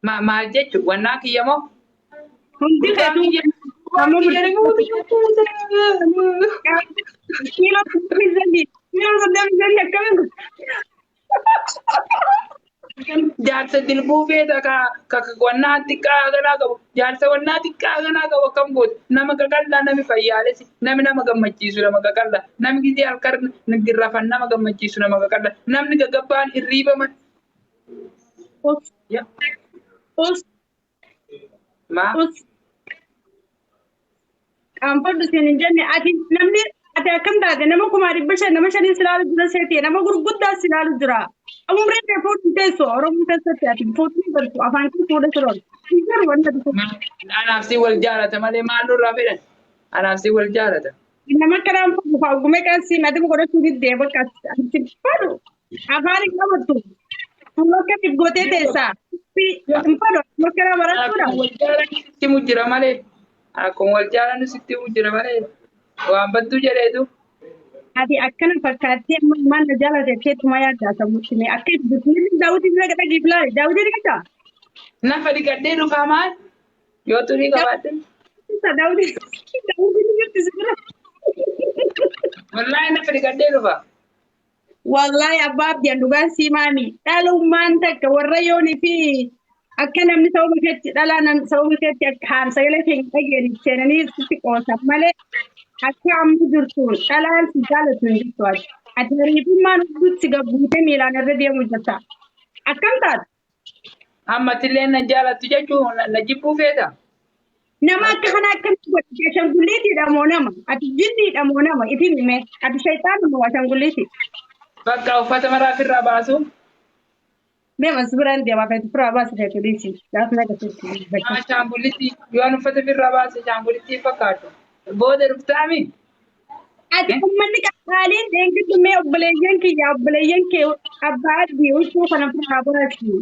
maal jechuun wannaa kiyya moo Hundi gurbaan hedduu kiyya gurbaan nama kiyya nama kiiloo saddeet akkamiin jaarsa dilbuu feeta ka wannaa xiqqaa ganaa qabu jaarsa wannaa xiqqaa ganaa qabu akkam gootu nama qaqallaa nami fayyaalessi nama gammachiisu nama qaqallaa nami gisee halkan girrafan nama gammachiisu nama qaqallaa namni gagabbaan hirriibaman. us Maa us qaanfadhu siin hin jenne namni ati akkam taate nama 500 nama 5 silaalu jira seetee nama gurguddaa silaalu jira. Umreen kee fuudhu teessoo Oromoo keessatti ati fuudhuu bartu afaan kee fuudha siroon. Isaan wanta dhufu. anaaf si wal jaalata malee maal nurraa fedhan anaaf si wal jaalata. Nama kanaan fuudhu fa'aa qansi natti godhachuu diddee bakka ati fadhu afaan hin qabattu. Bakka itti gootee teessaa. Hin fadhu bakka nama barachuudha. Akkuma wal jaalatu sitti mujjira malee akkuma wal jaalatu sitti mujjira malee waan baddu jedheetu. Ati akkana fakkaattee maal na jaalate keetuma yaaddaa sammuutti mee akka itti biqilli daawwitiin bira gadha giiflaale daawwitiin dhiqataa? Nafa dhiqadhee dhufaa maal yoo turii qabaadde Daawwitiin jirti sibira. wallaahi nafa dhiqadhee dhufaa. Wallahi abbaa abdiin dhugaan siimaami dhalummaan takka warra yoonii fi akka namni sababa keetti dhalaa sababa keetti akka haamsagalee hin dhageeni seenanii sitti qoosan malee akka amma jirtuun dhalaan si jaalatu hin jirtu ati. Ati hariifummaan hundatti gabbuutee miilaan irra deemu jirta. Akkam taatu? Ammatillee na jaalattu jechuun na jibbuu feeta. Nama akka kana akkamitti godhate ashangulliitiidha moo nama? Ati jinniidha moo nama? Itti hime ati shayxaanuma moo ashangulliiti? Bakka uffata maraa ofirraa baasu. Mee mas biraan deemaa feetu firaa baasa feetu dhiisi. Gaafa na gateetti. Shaangullitti yoon uffata ofirraa baase shaangullitti fakkaatu. Booda dhuftaami. Ati ummanni qaqqaaliin deengiddu mee obboleeyyan kee abbaa adii uffuu kana firaa baratu.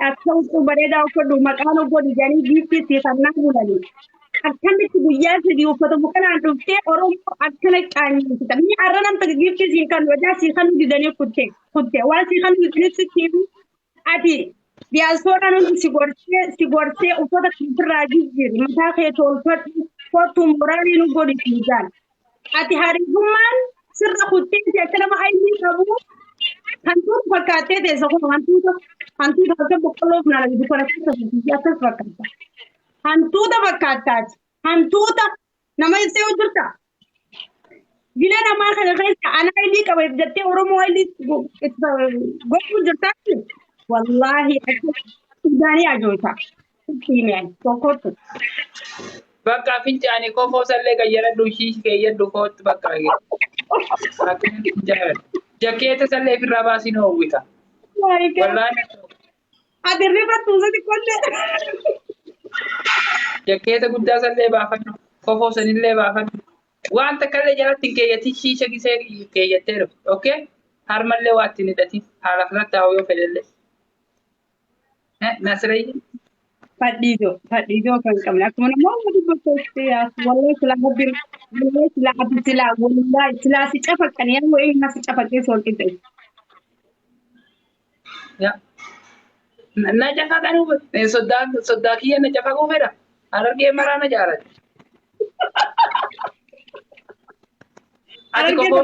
Akka uffuu bareedaa uffadhu maqaan godhu jedhanii biiftii siifannaa bulanii. Akkamitti guyyaa sadii uffata bukanaan dhuftee Oromoo akkana qaanyeessita. Ni har'a namta giiftii siin kan wajaa siin kan didanii kutte. Waan siin kan didanii sitti ati diyaaspooraan hundi si gorsee uffata kanarraa jijjiiri. Mataa kee tolfadhu kottu muraanii nu godhi fiigaan. Ati hariifummaan sirra kuttee akka nama aylii qabu hantuuta fakkaattee teessa kun hantuuta akka boqqolloo fi nyaata dukana keessa fuutii akkas fakkaata. Hantuuta fakkaattaati. Hantuuta nama ibsee hojjirta. Bina namaa kana keessa ana aylii qaba jettee Oromoo aylii gochuu jirtaatti wallaahi akka isaanii ajoota. Himeen tokkottu. Bakka fincaanii kofoo sallee gayyadhu ishii keeyyadhu kootti bakka jakkeeta sallee ofirraa baasii na hawwita. Wallaahi Ati rifattuu sadi qollee. jakkeeta guddaa sallee baafadhu kofoo sanillee baafadhu. Waan takkallee jalatti hin keeyyatin shiisha gisee keeyyattee dhufu. Okay? Harmallee waa ittiin hidhatin haala kanatti taa'u yoo fedhellee. Nasirayyi. Fadhiidoo kan qabne akkuma namoonni dubbatti wallee silaa si cafaqqanii yeroo inni si cafaqqee soolqite. Na cafaqanuu soddaa kiyya na cafaquu fedha. Harargee maraa na jaalate. Ati kofoo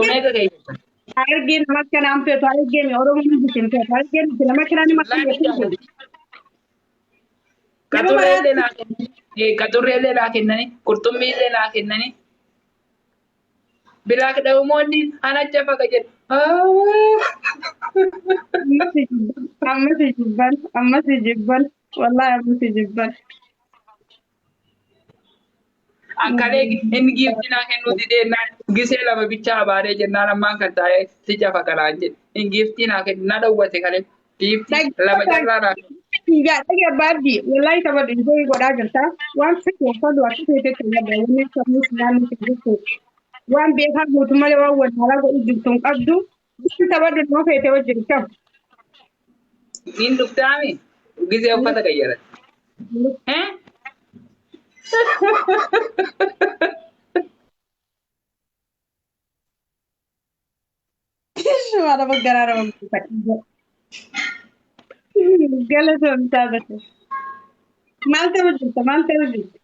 meeqa keessa? Harargeen nama akkanaan feetu harargeen Oromoo ni bisin feetu harargeen nama akkanaan nama akkanaan Qaxurreellee naa kennani, qurxummiillee naa kennani. Bilaak dha'umoonni ana cafaqa jedhu. Ammas jibban wallahi ammas jibban. Akkalee inni giifti naa kennuu didee gisee lama bichaa abaaree jennaan ammaan kan taa'ee si cafaqa naan jedhe. Inni giiftii naa kennu na dhowwate kalee giiftii lama carraa naa kennu. Dhage baabdi wallahi taphattu iddoo godhaa jirta waan fedhu uffatu akka feetetti yaadda wanni sammuu naannoo si jirtu waan beekaa guutuu malee waan wallaalaa godhu jirtu hin qabdu taphattu nama feetee wajjin kam. Niin dhuftaami gisee uffata gayyarate. Mana maggaraa nama fakkii. Galatoon taphate. Maal ta'uu jirta? Maal ta'uu jirta?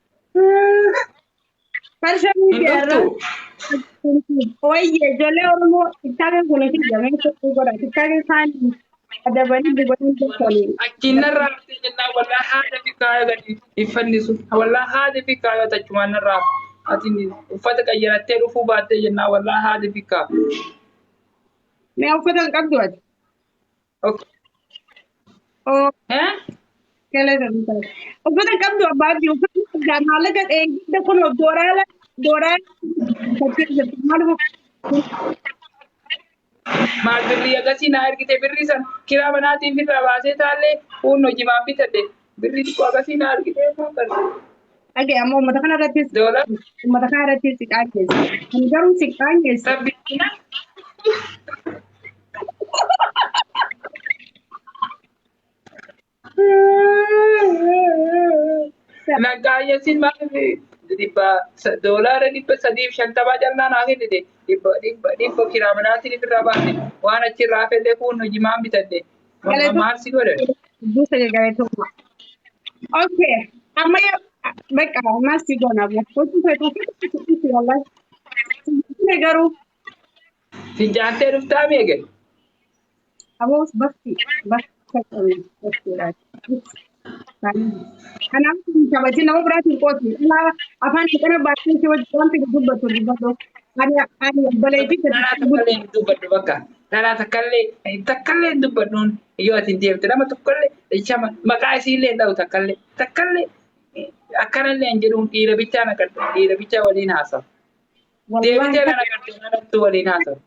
Farshamii Hin keerra. dhuftu. Wayye ijoollee Oromoo TikTokin kun itti jedhamee tokko godha. TikTokin isaanii adabanii dibanii jechuun. Achiin narraa haftee jennaan walaa haadha fi kaaya gadi iffannisu. Walaa haadha fi kaaya tachumaan narraa ati uffata qayyarattee dhufuu baattee jennaan walaa haadha fi kaaya. Mee uffata hin qabdu ati? Okay. Oo Eh? galatoon taphate. Uffata hin qabdu abbaatii uffata maallaqa eegidda kun dooraa fakkii jirtu maal Maal birrii agasii naa ergite birrii san kiraa manaatiin irraa baasee taallee huun hojimaan bitadhe birrii xiqqoo agasii naa ergite Oke, amma uummata kana irrattis doola uummata kana irrattis siqaa keessa. Ani garuu siqaa keessa. rabbiina naggaayyesin maal doolaara 350 jalnaa naa kennite dhibba kiraa manaatiin irraa baase waan achirraa fedhe huun hojimaan bitadhe maal si godhe Busa gaggabeetuma. Oke, amma bakka ammas si goona bakkooti feetuu fi wallahi garuu fincaantee dhuftaa meeqe aboos bakka bakkeedhaati. Kanaaf kabajni nama biraatiin qooti. Afaan kana baay'ee si wajjin wanti dubbatu. Ani obboleettii dhalaa takkallee hin dubbadhu bakka dhalaa takkallee hin dubbadhuun yoo ati hin deemte nama tokkollee shama maqaa isiillee hin dha'u takkallee akkanallee hin jedhuun dhiira bichaa naqadhu dhiira bichaa waliin haasawu. Deebitee kana agartee nanattuu waliin haasawu.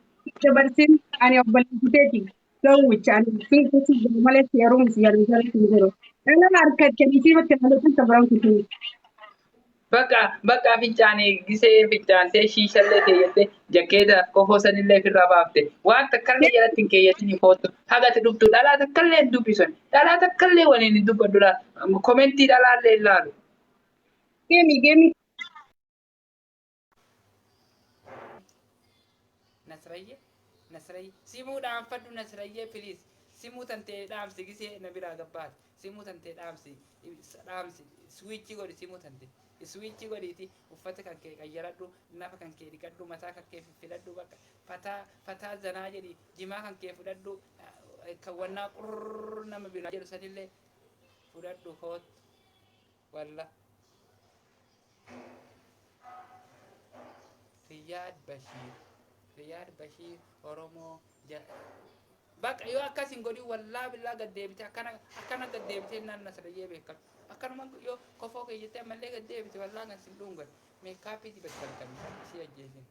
dabarsin ani obboleettiteeti gawwicha ani fiinkisi malee seerumsi yaaduu jiru. Dhala harkatti fi bakka malatti sabramtu. Bakka fincaanii gisee fincaantee shiishallee keeyyattee jakkeeta kofoo sanillee ofirraa baafte waan takkallee jalatti hin keeyyatin foottu hagati dhuftu dhalaa takkallee hin dubbisan dhalaa takkallee waliin hin dubbadudha komentii dhalaallee hin laalu. Geemi. Nasrayyee simuu dhaanfadhu Nasrayyee piliis simuu tantee dhaamsi gisee na biraa gabbaati simuu tantee dhaamsi swiichii godhi simuu tantee. Iswiichi godhiiti uffata kan kee qayyaradhu nafa kan kee dhiqadhu mataa kan kee filadhu bakka fataa zanaa jedhi jimaa kan kee fudhadhu kan wannaa qurr nama biraa jedhu sanillee fudhadhu koot walla Riyaad Bashiir Oromoo bakka yoo akkasin godhi wallaa billaa gaddeebite akkana gaddeebite naan Nasrayyee beekatu. Akkanuma yoo kofoo keeyyatee ammallee gad deebite wallaa kan sin dhuungan meekaappii dibatan kan si ajjeesin.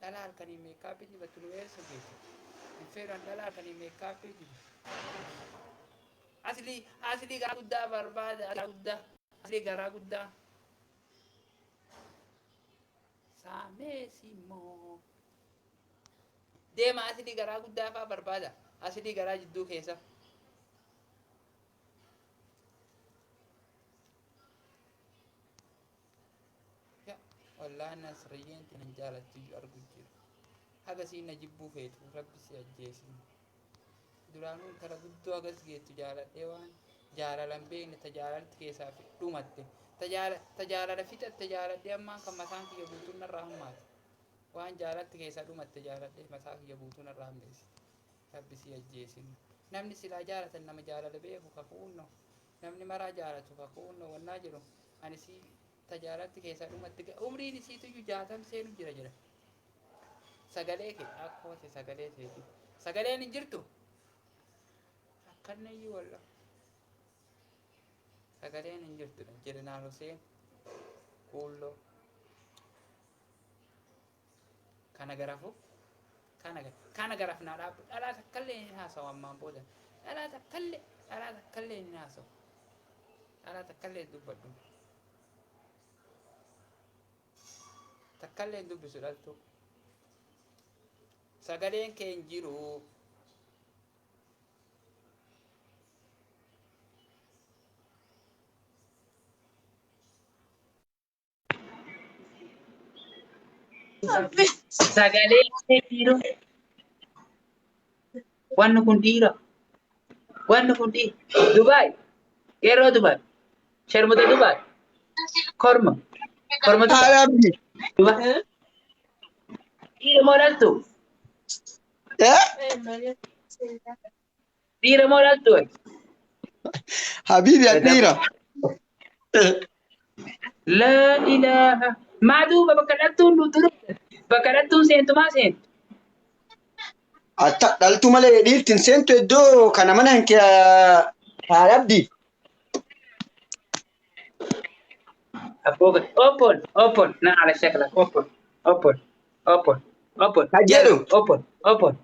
Dhalaa halkanii meekaappii dibatu nu eessa geessu? Hin feeran dhalaa halkanii meekaappii dibatu. Asli garaa guddaa barbaada asli garaa guddaa. Saameesimoo. Deema asli garaa guddaa fa'aa barbaada asli garaa jidduu keessa. Wallah Nasrayyeen tan jaalatti argu jira. Haga siin na jibbuu feetu rabbi si ajjeesin. Duraanuu intala guddoo hagas geettu jaaladhee waan jaalalan beekne tajaalalti keessaa dhumatte. Tajaalala fixatte jaaladhee ammaan kan mataan kiyya guutuun narraa hammaate. Waan jaalatti keessaa dhumatte jaaladhee mataa kiyya guutuun narraa hammeessi. Rabbi si ajjeesin. Namni silaa jaalatan nama jaalala beeku kakuunno. Namni maraa jaalatu kakuunno wannaa jedhu ani si tajaalatti keessaa dhumatti umriin isiitu jaatam seenu jira. Sagalee kee akkoote sagalee teeti. Sagaleen hin jirtu. Akkanayyuu walla. Sagaleen hin jirtu Jeneraal Hussein Kuulloo. Kana garafu kana garaf naa dhaabbu dhalaa takkallee hin haasawu ammaan booda. Dhalaa takkallee hin haasawu. Dhalaa takkallee hin dubbadhu. Takkallee hin dubbisu dhaltu. Sagaleen kee hin jiru. Sagaleen kee jiru. Wanni kun dhiira. وين فندي دبي كيرو دبي شرمودا دبي كرمة كرمة دبي Arabdi. دبي دير مولاتو Eh? دير مولاتو Habibi كذب Adira. لا إله ما دوبا بكرتون لطرق بكرتون سنتو ما سنت Atta dhaltu malee dhiirtiin seentu iddoo kana mana hanke Arabdi. أبوك أوبن نا على شكلك أوبن Kajeelu. يلا أوبن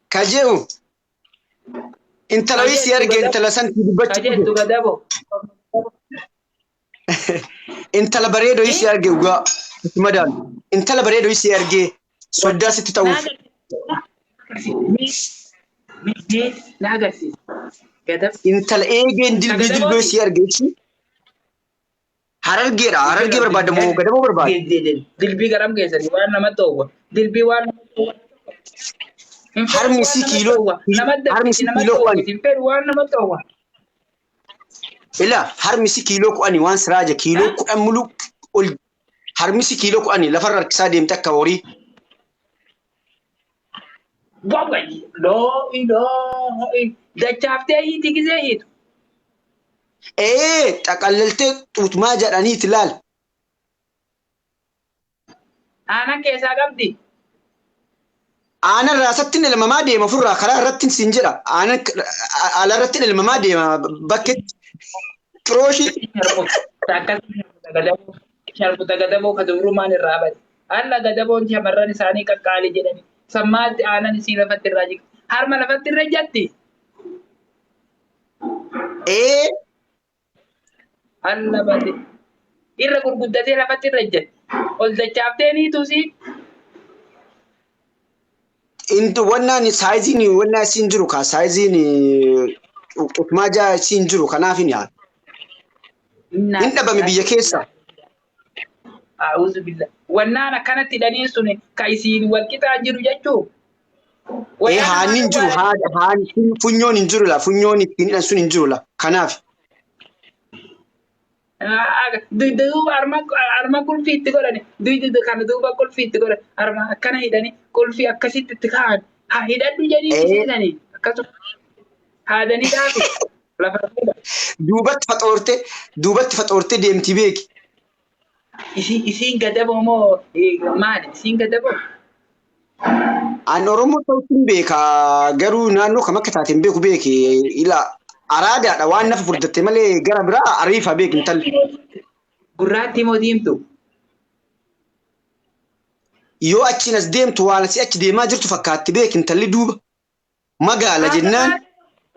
Kajeelu. Intala wisi كاجيتو arge غدابو intala san dubbachuu كاجيتو غدابو intala bareedo isi arge ugaa madaan intala bareedo isi arge soddaa sitti ta'uuf ناقصي غداب intala eegeen dilbii dilboo isi arge isi harargee barbaada moo gadaboo barbaada دلبي غرام جيسري وانا ما توه دلبي وانا harmi isi kiiloo harmi isi kiiloo ku'ani ila harmi isi kiiloo ku'ani waan siraaja kiiloo kudhan mulu ol harmi isi kiiloo ku'ani lafarra harkisaa deemte akka horii لا إله ده شافته هي تيجي زي xaqallaltee xuutmaa jedhaniiti laal أنا كيسا قبدي aanan raasattiin ilmamaa deema furraa karaa irratti siin jedha aanan ala irratti ilmamaa deema bakketti firooshii sharbuta gadaboo ka dubrummaan irraa bade alla gadaboon shamarran isaanii qaqqaali jedhani sammaatti aanan isii lafatti irraa jig harma lafatti irra jatti ee alla bade irra gurguddatee lafatti irra jette ol dachaaftee niitusi intu wannaan saayiziin wannaa siin jiru ka saayiziin xuutmaa jaa siin jiru kanaaf hin yaadu hin dhabame biyya keessa a'udhu billah wannaan akkanatti hidhanii sun ka isiin wal qixaa jiru jechuu haan hin jiru haan funyoon hin jiru la funyoon ittiin hidhan sun hin jiru la kanaaf duuba arma qulfii itti godhani kana duuba qulfii itti godhan arma akkana hidhani qulfii akkasitti itti kaa'an haa hidhadhu jedhii seenanii akkasuma haadanii dhaafi lafa fuudha. duubatti faxoortee deemti beeki. Isiin gadaboo moo maali? Isiin gadaboo? An Oromoo ta'uutiin beeka garuu naannoo kam akka taateen beeku beeki ila araadaadha waan nafa furdatte malee gara biraa ariifa beeki intalli. Gurraattii moo diimtuu? Yoo achiin as deemtu waan asii achi deemaa jirtu fakkaatti beeki intalli duuba magaala jennaan.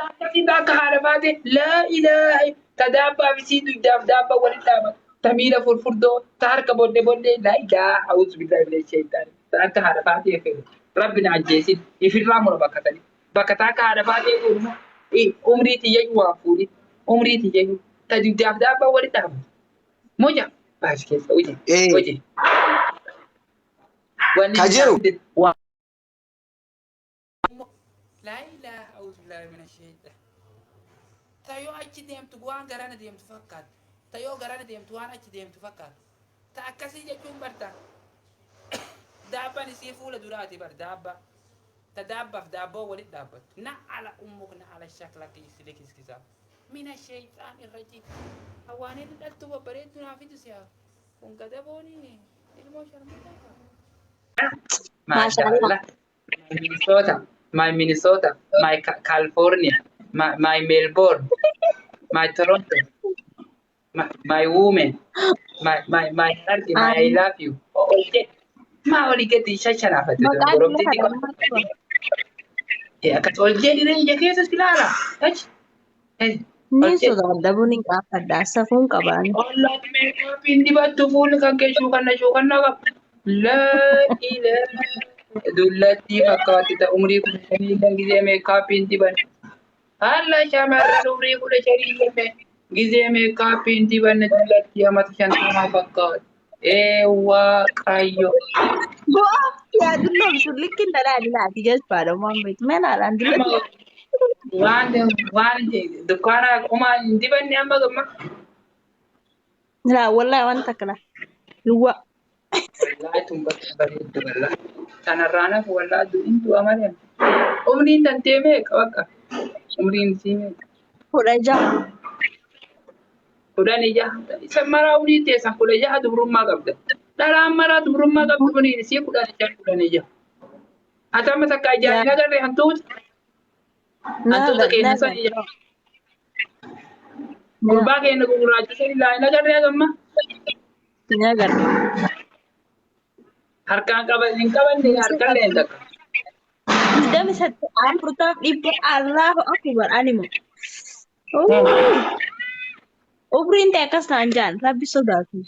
Akka haala baate laa ilaaha tadaabbaa fi sii dugdaaf daabba walitti dhaabata. Tamiila furfurdoo ta harka booddee laa ilaaha a'uudhu billahi minash shaytaani. Akka haala baatee fe'u rabbi na ajjeesin ifirraa mura bakkatanii bakka akka haala baatee uumu umrii tiyyayyuu waa fuudhi umrii tiyyayyuu ta dugdaaf daabba walitti dhaabata. Moja baas keessa hojii. Kajeru. لا إله أعوذ بالله من الشيطان تايو أجي ديم تقوان غرانا ديم تفكر تايو غرانا ديم توان أجي ديم تفكر تأكسي جاكم برتا دابا نسيفو لدراتي بر دابا تدابا في دابا ولد دابا نا على أمك نا على شكلك يسلك يسكسا من الشيطان الرجيم أواني لدلتو ببريدنا في دسيا كون كدبوني الموشر ما شاء الله Minnesota, my California, my Melbourne, my Toronto, my woman, my heart, my I love you. Ma oli get the shashana fatu. Ya kat olje ni je kesa silala. Ni sudah dabuni apa dasar pun kaban. Allah me pindi batu full kan ke shukan na la ilaha dullatti fakkaatti ta umrii kudha shanii kan gizee meekaapiin diban haala shamarran umrii kudha shanii kan gizee meekaapiin diban dullatti hamata shantamaa fakkaatu waaqayyo. Bu'aa yaa dulloo bisu likki dhalaa dhilaati jechuudha Muhammed. Mena alaan dullatti. waan dukkaana qumaa hin dibanne amma gamma. لا والله وانت كلا لوا Wallaahi tun bakka bareeddu wallaahi. Kanarraanaaf wallaahi du'intu amaleen. Umriin tantee meeqa bakka? Umriin sii meeqa? ورجع 16. Isa maraa umrii teessan 16 dubrummaa qabda. Dharaan maraa dubrummaa qabdu kuniin isii 16. Atama takka ijaarri nagarree hantuuta. Hantuuta keenya san ijaarri. Gurbaa keenya gugurraachisan ilaa nagarree gamma. نقدر Harkaan qaban hin qabanne harkaan leen takka. ده مش هتعرف يبقى الله أكبر أنيمو أوبرين تاكس نانجان ربي صدقني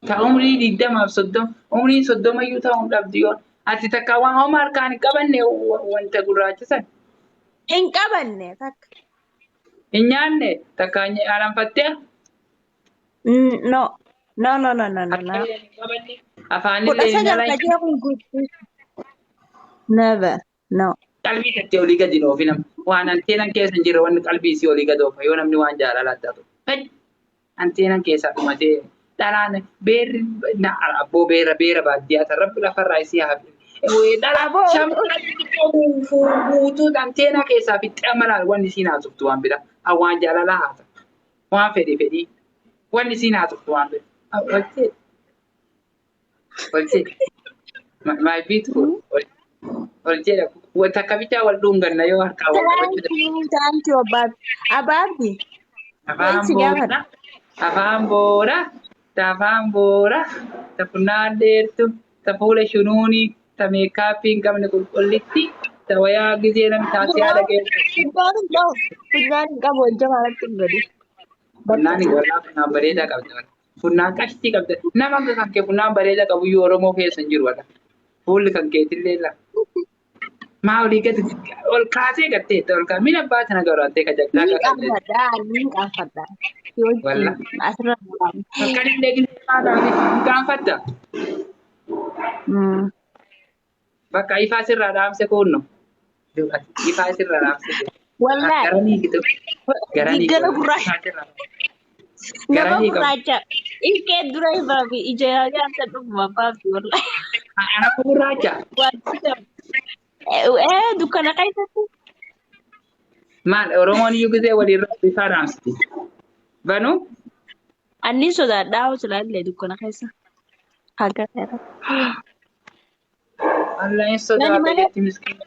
Ta umrii 20 umrii 30 iyyuu ta'uu dhabdi yoon. Ati takka waan homaa harkaan hin qabanne wanta gurraachisan. إن كبرنا تاك Hin nyaanne takka alanfattee no no no no no no no afaanillee Kudha hin sagal nyalan kaje kun guutuu never no qalbii tattee olii gadi dhoofi nama. Waan anteenan keessa hin jirre wanni qalbii isii olii gadi dhoofa yoo namni waan jaalalaa taatu. Anteenan keessaa dhumatee dhalaan beerri abboo beera baadiyyaa tan rabbi lafarraa isii hafi. Dhalaa shamarran guutuu anteenaa keessaa fixee amalaan wanni isiin haasoftu waan bira. Waan jaalalaa haasa. Waan fedhii. Wanni isiin haasoftu waan bira. Olchee. My beautiful. Olchee wanta kabichaa wal dhunganna yoo harkaa wal qabachuu thank you abaabi afaan boora ta funnaan dheertu ta fuula shunuunii ta meekaappii hin qabne qulqullitti ta wayaa gizee namni taasii haadha keessa. Funyaan qabu hojja maalatti hin gadi. Funnaan funnaan bareedaa qabda. Funnaan qashtii qabda. Nama kan kee funnaan bareedaa qabu iyyuu Oromoo keessa hin jiru wala. Fuulli kan keetillee la. Maa olii gadi ol kaasee gatteetta ol kaasee mina baata na gaurattee ka jagdaa ka qabde. Ni qaanfadhaa. Walla. Asirra Kan illee gilmaa gaanfatta. Bakka ifaa sirraa dhaamse kunno. Ifaa sirraa dhaamse. Wallahi. Garanii gitu. Garanii. Gara gurraacha. Nama gurraacha. Ilkee dura baabi ija yaadaan dhuguma baabi wallahi. Anak gurraacha. Dukkana keessatti. Maal Oromoon iyyuu gisee walirraa ifaa dhaamsiti. Banu? Anni sodaadhaa hojii ilaalle dukkana keessa. Haga seera. Allah hin sodaate jetti miskiina.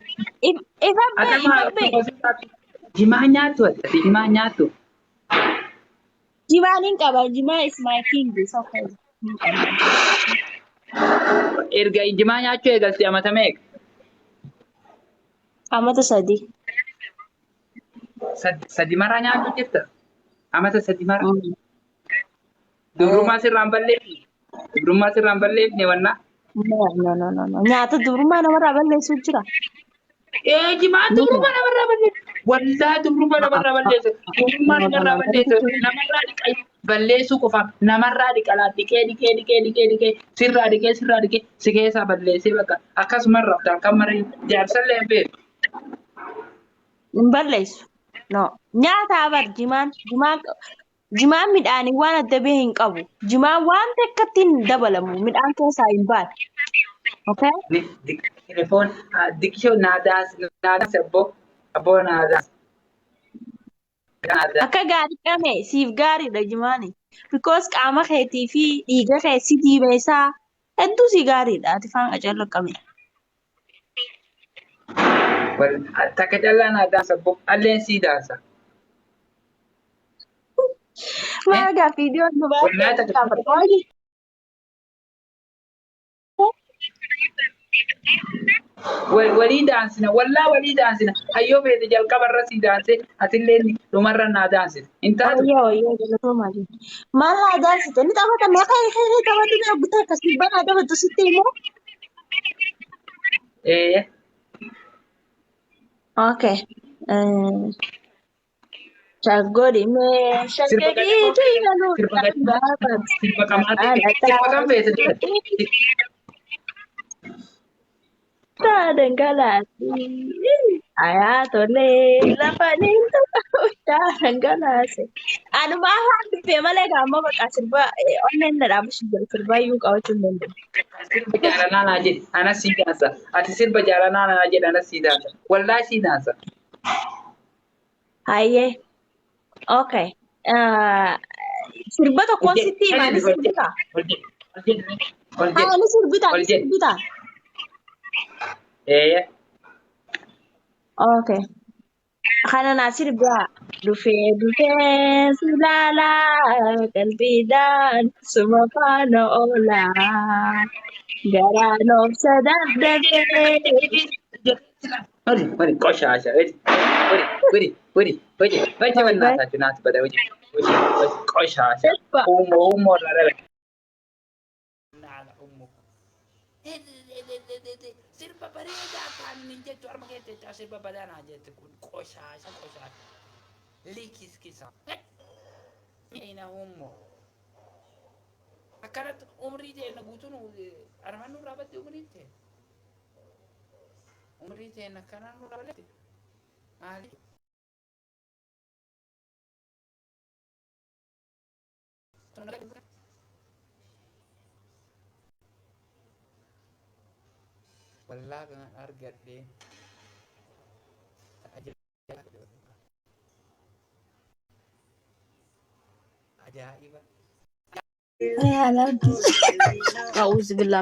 Jimaa nyaattu ati jimaa nyaattu. Jimaan hin qaba. Jimaa is my king. Erga jimaa nyaachuu eegalte amata meeqa? Amata sadi. Sadi maraa nyaachuu jirta? Amata sadi maraa? Dubrummaa sirraan balleefni? Dubrummaa sirraan balleefni wannaa? No. Nyaata dubrummaa namarraa balleessu jira. Jimaa dubrummaa namarraa balleessu. Wallaa dubrummaa namarraa balleessu. Dubrummaa namarraa balleessu. Namarraa dhiqaa balleessuu qofa. Namarraa dhiqalaa dhiqee sirraa dhiqee si keessaa balleessee bakka akkasuma rabdaan kan marii jaarsallee hin beeku. Hin balleessu. No. Nyaata abar jimaan midhaanii waan adda bahee hin qabu. Jimaan waan takkatti hin dabalamu. Midhaan keessaa hin baane. Okay? Telefoon dikishoo naadaas abboo naadaas. Akka gaarii qame siif gaariidha jimaani. Because qaama keetii fi dhiiga keessi diimeessaa hedduu si gaariidha. Ati faan qacalla qame. Takka callaa naadaas abboo alleen sii daasa. Maagaa viidiyoon dubaraa. Walii daansina wallaa walii daansina hayyoo feete jalqabarra sii daanse atillee dhumarra naa daansite hin taatu. Yoo galatoomaa jiru. Maal haa daansite? Ni taphata maqaa ishee taphatu bira guutaa akkasii banaa taphatu sitti immoo. Okay. Shaggoodhi mee shaggoodhi yaaduu Sirba kam feete dangalaati. Ayatole lafanin tu udah ganase. Anu mahal di malah kamu bakal serba online dah apa sih serba yuk kau cuma. Sirba jaalalaa jedhi ana sii dansa. Ati sirba jaalalaa jedhi ana sii dansa. Wallahi sii dansa. Haye, okay. Serba tu konsiti mana serbita? Ini serbita, ini serbita. Okay. Kana nasir ba dufe dufe sulala kalbidan sumapana ola garano sadadade Mari, koshaasha. Waji wannaataa junaati bada waji koshaasha. Uummoo lalala. Sirba bareedaa kan jettu harma keessa sirba badanaa jette kun koshaasha. Likiskisa. Ina uummoo. Akkanatti umrii teenya guutuun armaan nurraa batte umrii teenya. Umrii teenya akkanaan nurraa batte. Maali? Wallaahi kan argadhee ajaa'iba. ya lagi. Auzubillah.